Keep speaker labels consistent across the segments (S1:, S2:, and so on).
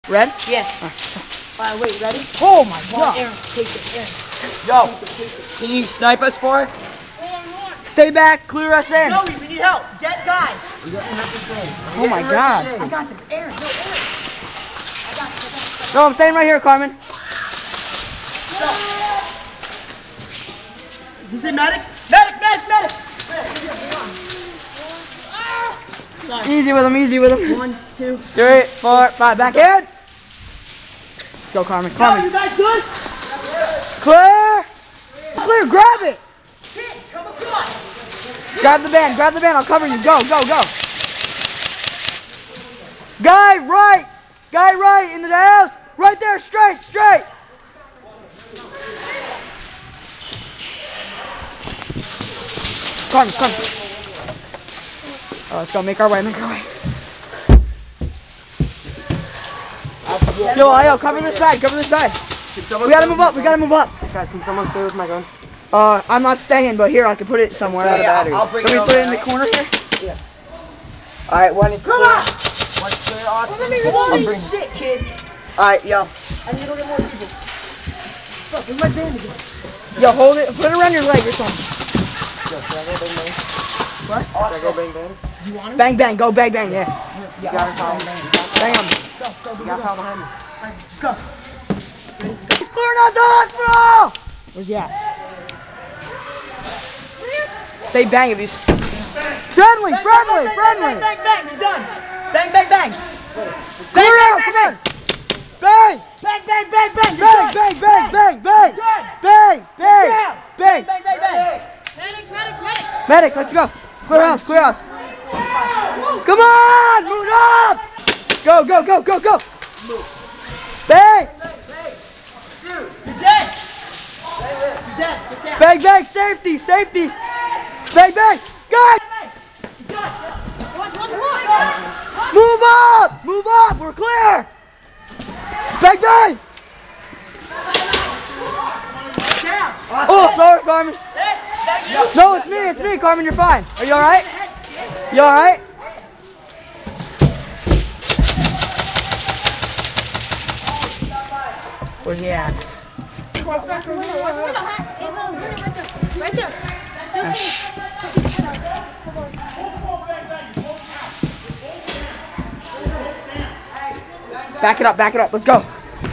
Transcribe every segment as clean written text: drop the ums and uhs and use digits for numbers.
S1: Red?
S2: Yeah. Wait, ready?
S1: Oh my God.
S2: Aaron, take it, Aaron.
S1: Yo, can you snipe us for us? Stay back, clear us in.
S2: Joey, we need help. Get guys.
S1: Oh my God.
S2: I got this. Aaron, no, Aaron.
S1: No, I'm staying right here, Carmen.
S2: Did you say medic? Medic!
S1: Easy with him, easy with him.
S2: 1, 2,
S1: 3, 4, 5. Back in. Let's go, Carmen.
S2: No,
S1: Carmen.
S2: you guys good?
S1: Clear. Clear. Grab it.
S2: Come across.
S1: Grab the band. I'll cover you. Go. Guy right into the house. Right there, straight. Carmen. Oh, let's go. Make our way. Yo, cover this side. We gotta move up.
S3: Guys, can someone stay with my gun?
S1: I'm not staying, but here I can put it somewhere.
S3: I'll
S1: Can we put it in the corner here?
S3: Yeah. All right, one is clear.
S2: One's clear, Austin.
S3: I'll bring
S2: Shit, kid.
S1: All right, yo.
S2: I need to go get more people. Fuck, where's my band again?
S1: Yo, hold it. Put it around your leg or something.
S3: Yo, should I go bang bang?
S1: What?
S3: Should I go bang bang?
S2: Do you want him?
S1: Bang. Go bang. Yeah.
S3: You got a foul.
S1: Bang him.
S2: Go.
S3: You got a foul behind me.
S2: Alright, let's go.
S1: He's clearing out the hospital. Where's he at? Say bang if he's friendly.
S2: Bang, you're done. Bang.
S1: Clear out. Come on. Bang.
S2: Bang.
S1: Medic, let's go. Clear house. Come on, move it up. Go. Bang.
S2: Dude, you're dead. Get down.
S1: Bang, safety. Bang. Guys, move up. We're clear. Bang.
S2: Down.
S1: Oh, sorry, Carmen. No, it's me, Carmen. You're fine. Are you all right? You all right? Where's he at?
S4: Right there.
S1: Back it up. Let's go.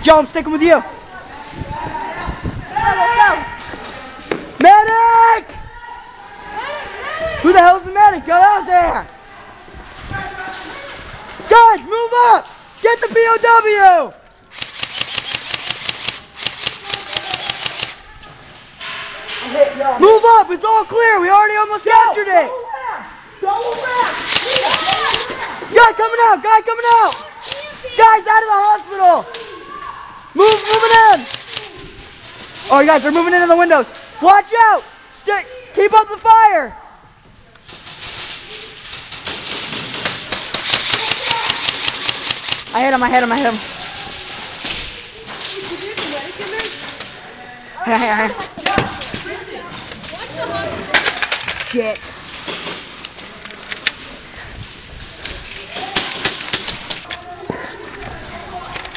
S1: Joe, I'm sticking with you.
S4: Let's go.
S1: Medic! Who the hell's the medic? Go out there. Guys, move up. Get the POW. Move up. It's all clear. We already almost captured it.
S2: Go around.
S1: Guy coming out. Guys out of the hospital. Moving in. Oh, you guys, they're moving into the windows. Watch out. Keep up the fire. I hit him. Shit.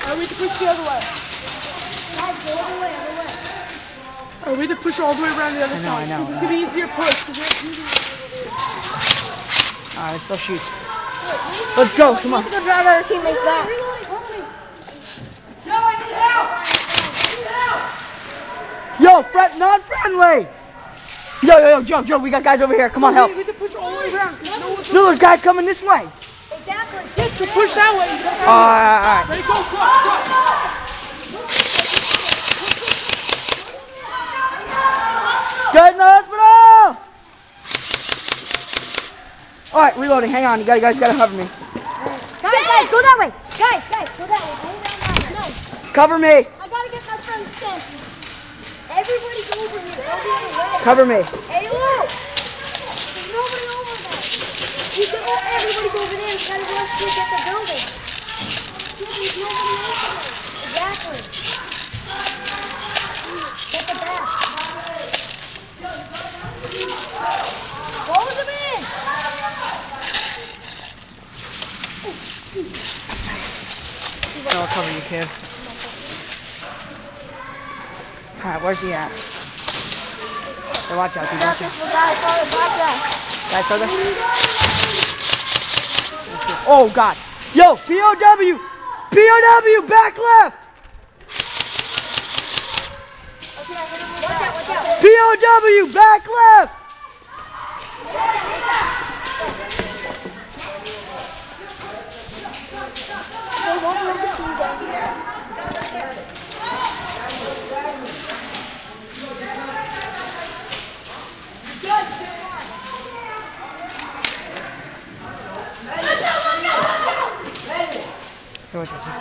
S5: We have to push the other way. We have to push all the way around the other side.
S1: I know.
S5: It's gonna be easier to push.
S1: Alright, let's still shoot. Let's go, come on.
S4: We have to go drive our teammates back.
S2: Joe, I need help.
S1: Yo, non-friendly. Yo, Joe, we got guys over here. Come on, help.
S5: We have to push all the way around.
S1: No, there's guys coming this way.
S4: Exactly.
S5: Yeah, to push that way.
S1: Alright.
S5: Ready, go, cross.
S1: Guys in the hospital! Alright, reloading. Hang on. You guys gotta cover me.
S4: Guys, go that way. Guys, go that way. Hold down that way. No.
S1: Cover me.
S4: I gotta get my friend Stan. Everybody go over here. Go the other way.
S1: Cover me.
S4: Hey, look. There's nobody over there. Everybody's over there. We gotta rush to get the building. There's nobody over there. Exactly. Get the back. Close them in.
S1: No, cover you, kid. Alright, where's he at? So watch out, dude. Watch out. Guys, further. Oh, God. Yo, POW! POW, back left! POW, back left!
S4: They won't be able to see you down here.
S1: Here, watch out, dude.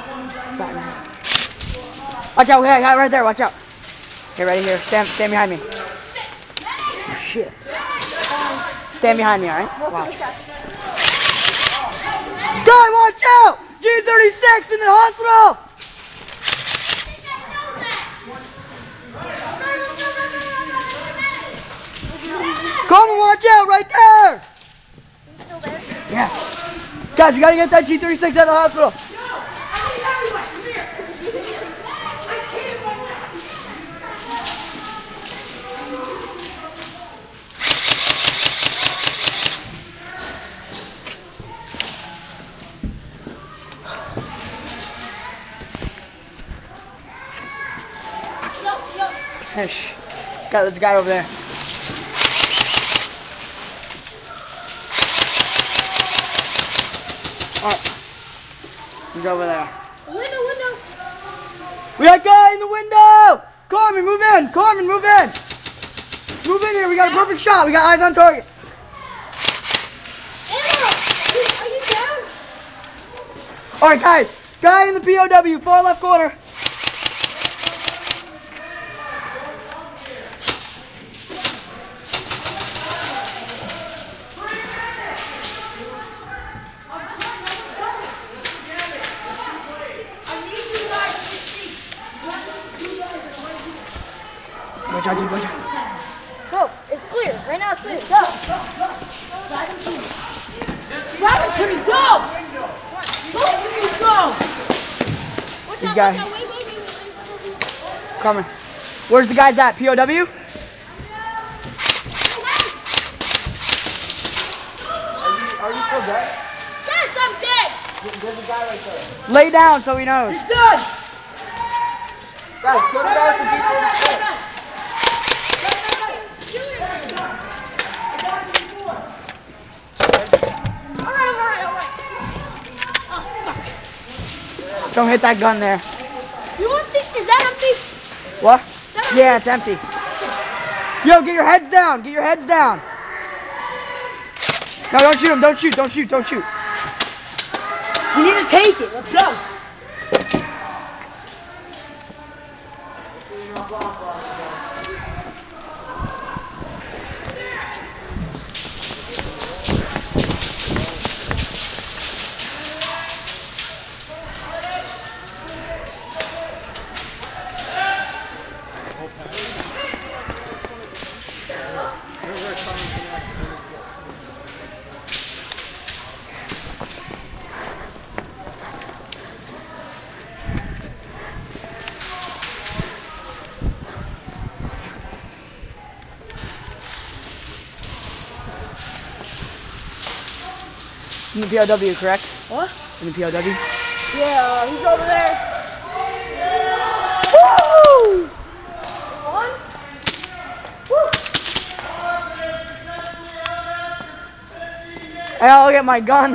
S1: Watch out, hey, right there, watch out. Okay, ready here. Stand behind me. Oh, shit. Stand behind me, alright? Watch. Guy, watch out! G36 in the hospital! Come and watch out right there!
S4: Still there?
S1: Yes. Guys, we gotta get that G36 out of the hospital. Hey, shh. God, there's a guy over there. Alright. He's over there.
S4: Window.
S1: We got a guy in the window! Carmen, move in! Carmen, move in! Move in here, we got a perfect shot. We got eyes on target.
S4: Emma! Are you down?
S1: Alright, guys. Guy in the POW, far left corner. Watch out, dude, watch out.
S4: Go. It's clear. Right now it's clear. Go. Drive him to me. Drive him to me. Go. Go.
S1: These guys.
S4: Wait.
S1: Carmen. Where's the guys at? POW?
S3: Are you still dead?
S4: Yes, I'm dead.
S3: There's a guy right there.
S1: Lay down so he knows.
S3: He's done! Guys, go to the G36.
S1: Don't hit that gun there.
S4: You want this? Is that empty?
S1: What? Yeah, it's empty. Yo, get your heads down. Get your heads down. No, don't shoot him. Don't shoot. Don't shoot. Don't shoot.
S5: You need to take it. Let's go.
S1: In the POW, correct?
S5: What?
S1: In the POW?
S5: Yeah, he's over there.
S1: Woo!
S5: On?
S1: Hey, I'll get my gun.